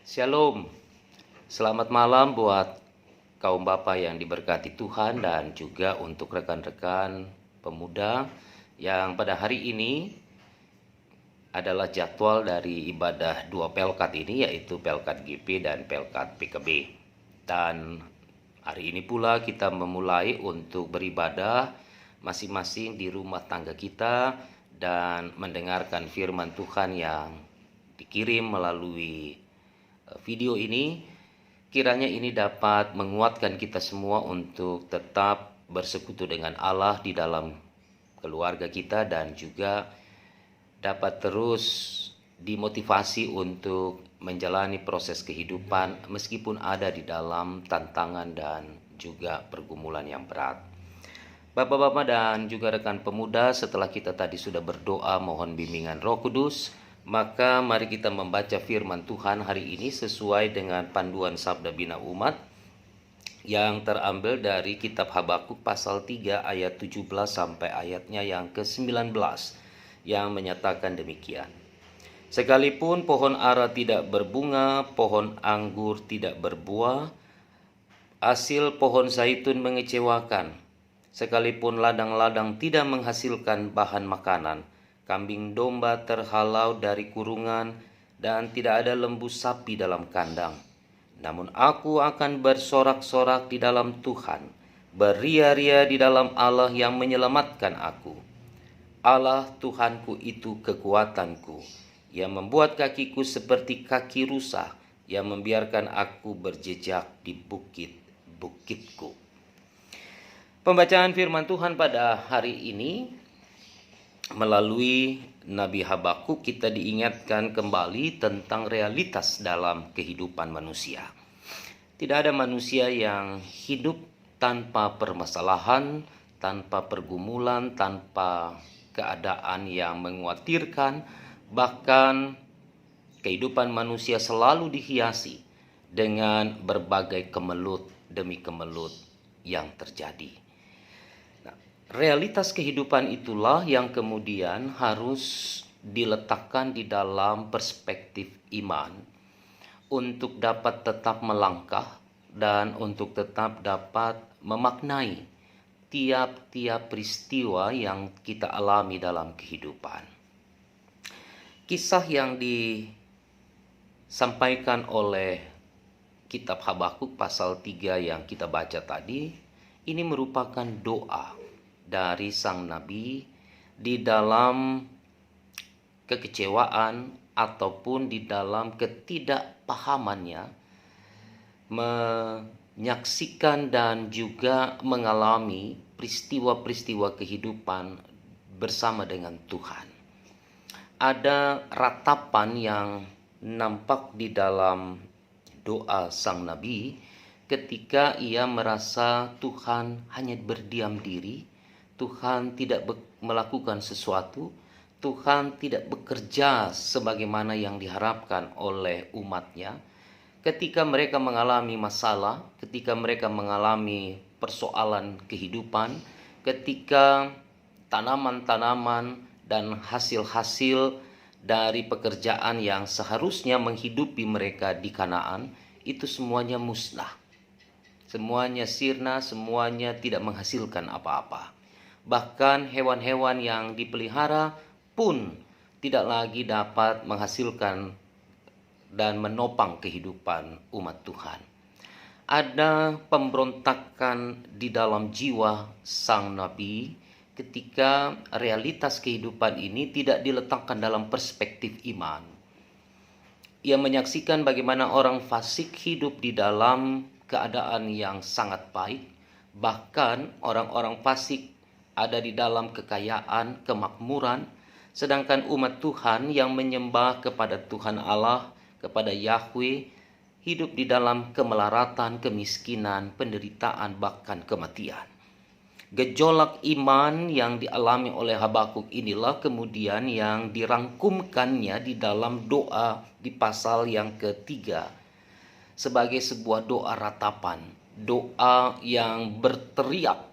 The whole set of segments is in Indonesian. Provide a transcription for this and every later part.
Shalom, selamat malam buat kaum bapak yang diberkati Tuhan dan juga untuk rekan-rekan pemuda yang pada hari ini adalah jadwal dari ibadah dua pelkat ini, yaitu pelkat GP dan pelkat PKB. Dan hari ini pula kita memulai untuk beribadah masing-masing di rumah tangga kita dan mendengarkan firman Tuhan yang dikirim melalui video ini. Kiranya ini dapat menguatkan kita semua untuk tetap bersekutu dengan Allah di dalam keluarga kita dan juga dapat terus dimotivasi untuk menjalani proses kehidupan meskipun ada di dalam tantangan dan juga pergumulan yang berat. Bapak-bapak dan juga rekan pemuda, setelah kita tadi sudah berdoa mohon bimbingan Roh Kudus, maka mari kita membaca firman Tuhan hari ini sesuai dengan panduan Sabda Bina Umat yang terambil dari kitab Habakuk pasal 3 ayat 17 sampai ayatnya yang ke-19 yang menyatakan demikian. Sekalipun pohon ara tidak berbunga, pohon anggur tidak berbuah, hasil pohon zaitun mengecewakan. Sekalipun ladang-ladang tidak menghasilkan bahan makanan, kambing domba terhalau dari kurungan, dan tidak ada lembu sapi dalam kandang. Namun aku akan bersorak-sorak di dalam Tuhan, beria-ria di dalam Allah yang menyelamatkan aku. Allah Tuhanku itu kekuatanku, yang membuat kakiku seperti kaki rusa, yang membiarkan aku berjejak di bukit-bukitku. Pembacaan firman Tuhan pada hari ini melalui Nabi Habakuk kita diingatkan kembali tentang realitas dalam kehidupan manusia. Tidak ada manusia yang hidup tanpa permasalahan, tanpa pergumulan, tanpa keadaan yang mengkhawatirkan. Bahkan kehidupan manusia selalu dihiasi dengan berbagai kemelut demi kemelut yang terjadi. Realitas kehidupan itulah yang kemudian harus diletakkan di dalam perspektif iman untuk dapat tetap melangkah dan untuk tetap dapat memaknai tiap-tiap peristiwa yang kita alami dalam kehidupan. Kisah yang disampaikan oleh kitab Habakuk pasal 3 yang kita baca tadi, ini merupakan doa dari sang nabi di dalam kekecewaan ataupun di dalam ketidakpahamannya menyaksikan dan juga mengalami peristiwa-peristiwa kehidupan bersama dengan Tuhan. Ada ratapan yang nampak di dalam doa sang nabi ketika ia merasa Tuhan hanya berdiam diri, Tuhan tidak melakukan sesuatu, Tuhan tidak bekerja sebagaimana yang diharapkan oleh umatnya. Ketika mereka mengalami masalah, ketika mereka mengalami persoalan kehidupan, ketika tanaman-tanaman dan hasil-hasil dari pekerjaan yang seharusnya menghidupi mereka di Kanaan, itu semuanya musnah. Semuanya sirna, semuanya tidak menghasilkan apa-apa. Bahkan hewan-hewan yang dipelihara pun tidak lagi dapat menghasilkan dan menopang kehidupan umat Tuhan. Ada pemberontakan di dalam jiwa sang nabi ketika realitas kehidupan ini tidak diletakkan dalam perspektif iman. Ia menyaksikan bagaimana orang fasik hidup di dalam keadaan yang sangat baik, bahkan orang-orang fasik ada di dalam kekayaan, kemakmuran, sedangkan umat Tuhan yang menyembah kepada Tuhan Allah, kepada Yahweh, hidup di dalam kemelaratan, kemiskinan, penderitaan, bahkan kematian. Gejolak iman yang dialami oleh Habakuk inilah kemudian yang dirangkumkannya di dalam doa di pasal yang ketiga sebagai sebuah doa ratapan, doa yang berteriak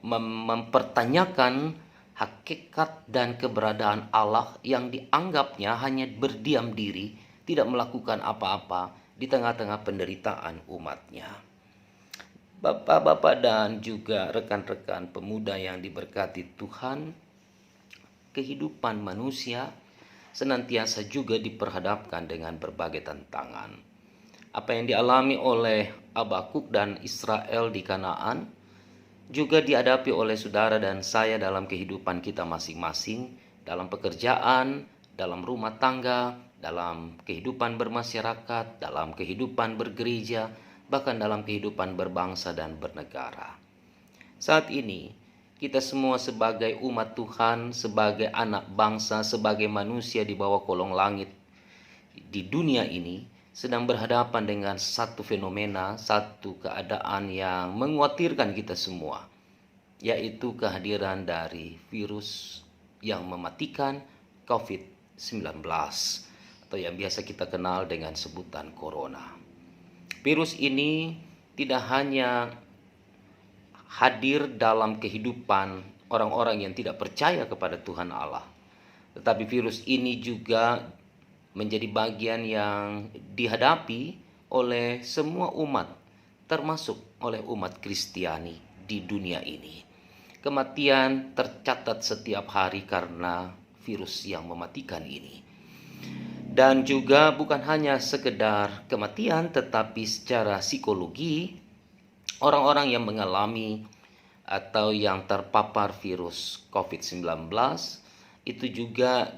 mempertanyakan hakikat dan keberadaan Allah yang dianggapnya hanya berdiam diri, tidak melakukan apa-apa, di tengah-tengah penderitaan umatnya. Bapak-bapak dan juga rekan-rekan pemuda yang diberkati Tuhan, kehidupan manusia senantiasa juga diperhadapkan dengan berbagai tantangan. Apa yang dialami oleh Habakuk dan Israel di Kanaan juga dihadapi oleh saudara dan saya dalam kehidupan kita masing-masing, dalam pekerjaan, dalam rumah tangga, dalam kehidupan bermasyarakat, dalam kehidupan bergereja, bahkan dalam kehidupan berbangsa dan bernegara. Saat ini, kita semua sebagai umat Tuhan, sebagai anak bangsa, sebagai manusia di bawah kolong langit di dunia ini, sedang berhadapan dengan satu fenomena, satu keadaan yang mengkhawatirkan kita semua, yaitu kehadiran dari virus yang mematikan COVID-19 atau yang biasa kita kenal dengan sebutan corona. Virus ini tidak hanya hadir dalam kehidupan orang-orang yang tidak percaya kepada Tuhan Allah, tetapi virus ini juga menjadi bagian yang dihadapi oleh semua umat, termasuk oleh umat Kristiani di dunia ini. Kematian tercatat setiap hari karena virus yang mematikan ini. Dan juga bukan hanya sekedar kematian, tetapi secara psikologi, orang-orang yang mengalami atau yang terpapar virus COVID-19 itu juga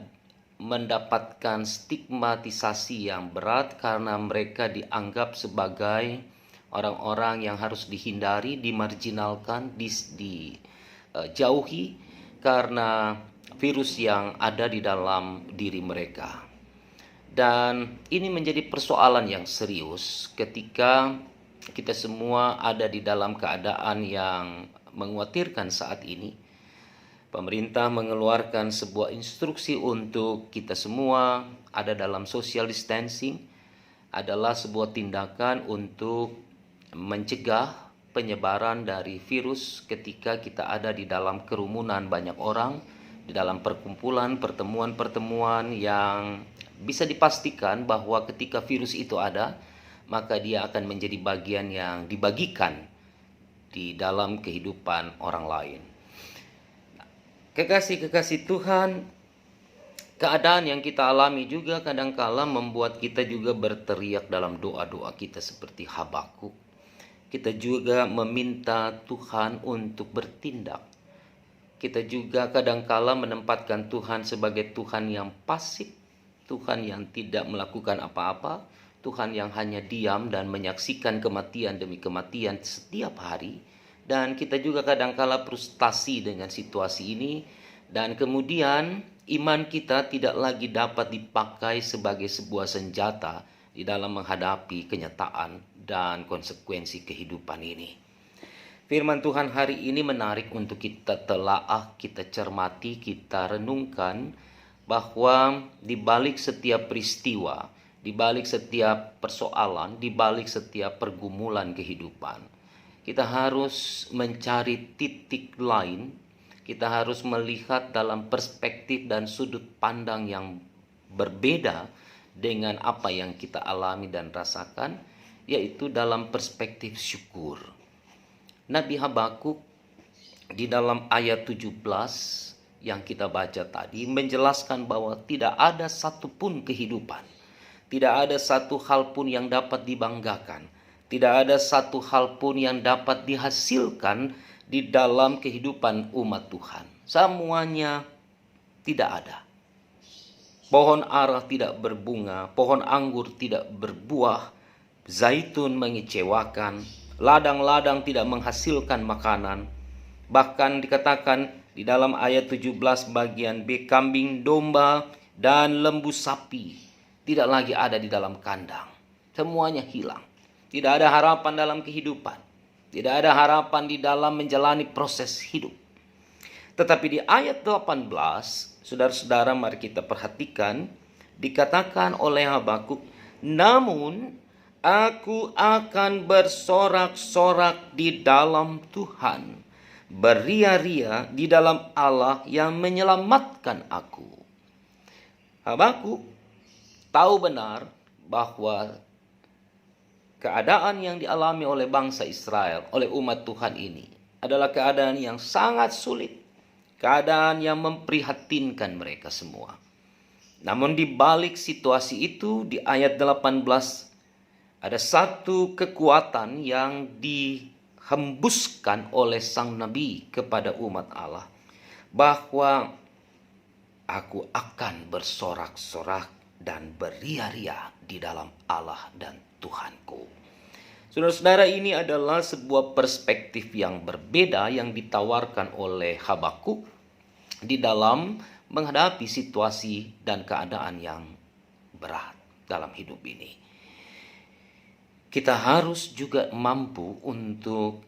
mendapatkan stigmatisasi yang berat karena mereka dianggap sebagai orang-orang yang harus dihindari, dimarginalkan, dijauhi karena virus yang ada di dalam diri mereka. Dan ini menjadi persoalan yang serius ketika kita semua ada di dalam keadaan yang mengkhawatirkan saat ini. Pemerintah mengeluarkan sebuah instruksi untuk kita semua ada dalam social distancing, adalah sebuah tindakan untuk mencegah penyebaran dari virus ketika kita ada di dalam kerumunan banyak orang, di dalam perkumpulan, pertemuan-pertemuan yang bisa dipastikan bahwa ketika virus itu ada, maka dia akan menjadi bagian yang dibagikan di dalam kehidupan orang lain. Kekasih-kekasih Tuhan, keadaan yang kita alami juga kadangkala membuat kita juga berteriak dalam doa-doa kita seperti Habakuk. Kita juga meminta Tuhan untuk bertindak. Kita juga kadangkala menempatkan Tuhan sebagai Tuhan yang pasif, Tuhan yang tidak melakukan apa-apa, Tuhan yang hanya diam dan menyaksikan kematian demi kematian setiap hari. Dan kita juga kadangkala frustasi dengan situasi ini, dan kemudian iman kita tidak lagi dapat dipakai sebagai sebuah senjata di dalam menghadapi kenyataan dan konsekuensi kehidupan ini. Firman Tuhan hari ini menarik untuk kita telaah, kita cermati, kita renungkan bahwa di balik setiap peristiwa, di balik setiap persoalan, di balik setiap pergumulan kehidupan, kita harus mencari titik lain, kita harus melihat dalam perspektif dan sudut pandang yang berbeda dengan apa yang kita alami dan rasakan, yaitu dalam perspektif syukur. Nabi Habakuk di dalam ayat 17 yang kita baca tadi menjelaskan bahwa tidak ada satupun kehidupan, tidak ada satu hal pun yang dapat dibanggakan, tidak ada satu hal pun yang dapat dihasilkan di dalam kehidupan umat Tuhan. Semuanya tidak ada. Pohon ara tidak berbunga, pohon anggur tidak berbuah, zaitun mengecewakan, ladang-ladang tidak menghasilkan makanan. Bahkan dikatakan di dalam ayat 17 bagian B, kambing domba dan lembu sapi tidak lagi ada di dalam kandang. Semuanya hilang. Tidak ada harapan dalam kehidupan. Tidak ada harapan di dalam menjalani proses hidup. Tetapi di ayat 18, saudara-saudara mari kita perhatikan, dikatakan oleh Habakuk, namun aku akan bersorak-sorak di dalam Tuhan, beria-ria di dalam Allah yang menyelamatkan aku. Habakuk tahu benar bahwa keadaan yang dialami oleh bangsa Israel, oleh umat Tuhan ini adalah keadaan yang sangat sulit, keadaan yang memprihatinkan mereka semua. Namun di balik situasi itu, di ayat 18 ada satu kekuatan yang dihembuskan oleh sang nabi kepada umat Allah, bahwa aku akan bersorak-sorak dan beria-ria di dalam Allah dan Tuhanku. Saudara-saudara, ini adalah sebuah perspektif yang berbeda yang ditawarkan oleh Habakuk di dalam menghadapi situasi dan keadaan yang berat dalam hidup ini. Kita harus juga mampu untuk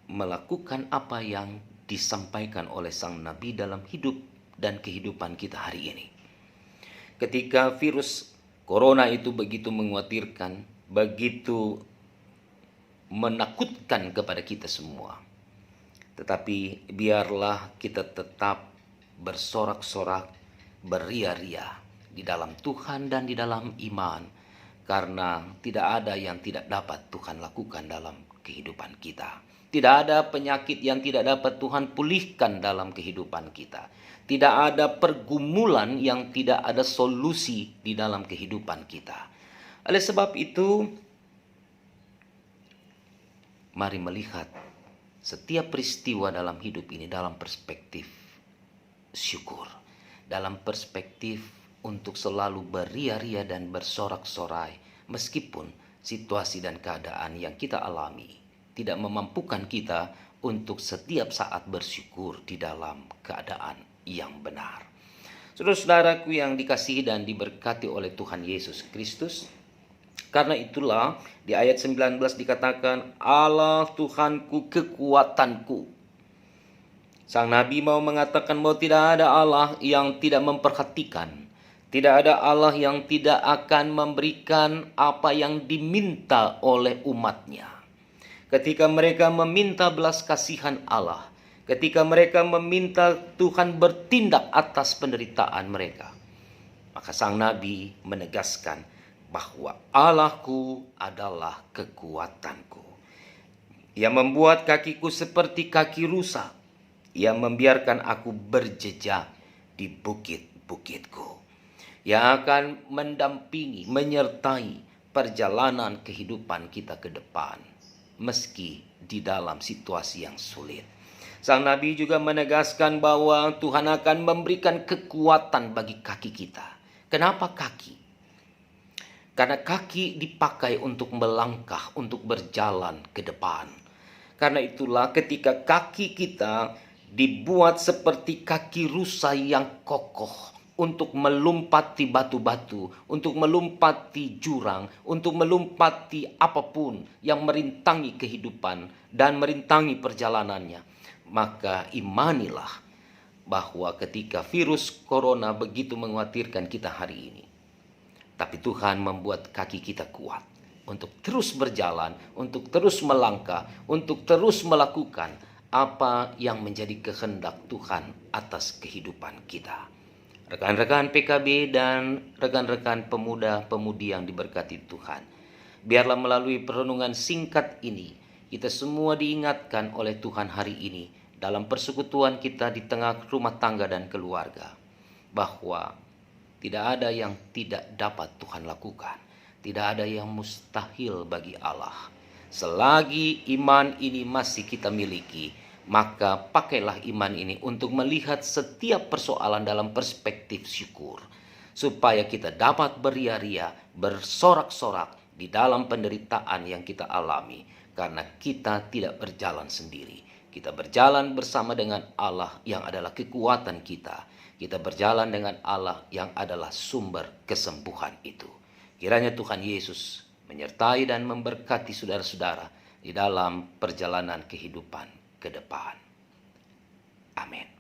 melakukan apa yang disampaikan oleh sang nabi dalam hidup dan kehidupan kita hari ini. Ketika virus corona itu begitu mengkhawatirkan, begitu menakutkan kepada kita semua, tetapi biarlah kita tetap bersorak-sorak, beria-ria di dalam Tuhan dan di dalam iman, karena tidak ada yang tidak dapat Tuhan lakukan dalam kehidupan kita. Tidak ada penyakit yang tidak dapat Tuhan pulihkan dalam kehidupan kita. Tidak ada pergumulan yang tidak ada solusi di dalam kehidupan kita. Oleh sebab itu, mari melihat setiap peristiwa dalam hidup ini dalam perspektif syukur, dalam perspektif untuk selalu beria-ria dan bersorak-sorai, meskipun situasi dan keadaan yang kita alami tidak memampukan kita untuk setiap saat bersyukur di dalam keadaan yang benar. Saudara-saudaraku yang dikasihi dan diberkati oleh Tuhan Yesus Kristus, karena itulah di ayat 19 dikatakan, Allah Tuhanku, kekuatanku. Sang Nabi mau mengatakan bahwa tidak ada Allah yang tidak memperhatikan, tidak ada Allah yang tidak akan memberikan apa yang diminta oleh umatnya. Ketika mereka meminta belas kasihan Allah, ketika mereka meminta Tuhan bertindak atas penderitaan mereka, maka sang Nabi menegaskan bahwa Allahku adalah kekuatanku. Ia membuat kakiku seperti kaki rusa. Ia membiarkan aku berjejak di bukit-bukitku. Yang akan mendampingi, menyertai perjalanan kehidupan kita ke depan, meski di dalam situasi yang sulit. Sang Nabi juga menegaskan bahwa Tuhan akan memberikan kekuatan bagi kaki kita. Kenapa kaki? Karena kaki dipakai untuk melangkah, untuk berjalan ke depan. Karena itulah ketika kaki kita dibuat seperti kaki rusa yang kokoh, untuk melompati batu-batu, untuk melompati jurang, untuk melompati apapun yang merintangi kehidupan dan merintangi perjalanannya. Maka imanilah bahwa ketika virus corona begitu mengkhawatirkan kita hari ini, tapi Tuhan membuat kaki kita kuat untuk terus berjalan, untuk terus melangkah, untuk terus melakukan apa yang menjadi kehendak Tuhan atas kehidupan kita. Rekan-rekan PKB dan rekan-rekan pemuda-pemudi yang diberkati Tuhan, biarlah melalui perenungan singkat ini, kita semua diingatkan oleh Tuhan hari ini dalam persekutuan kita di tengah rumah tangga dan keluarga, bahwa tidak ada yang tidak dapat Tuhan lakukan. Tidak ada yang mustahil bagi Allah. Selagi iman ini masih kita miliki, maka pakailah iman ini untuk melihat setiap persoalan dalam perspektif syukur, supaya kita dapat beria-ria, bersorak-sorak di dalam penderitaan yang kita alami, karena kita tidak berjalan sendiri. Kita berjalan bersama dengan Allah yang adalah kekuatan kita. Kita berjalan dengan Allah yang adalah sumber kesembuhan itu. Kiranya Tuhan Yesus menyertai dan memberkati saudara-saudara di dalam perjalanan kehidupan ke depan. Amin.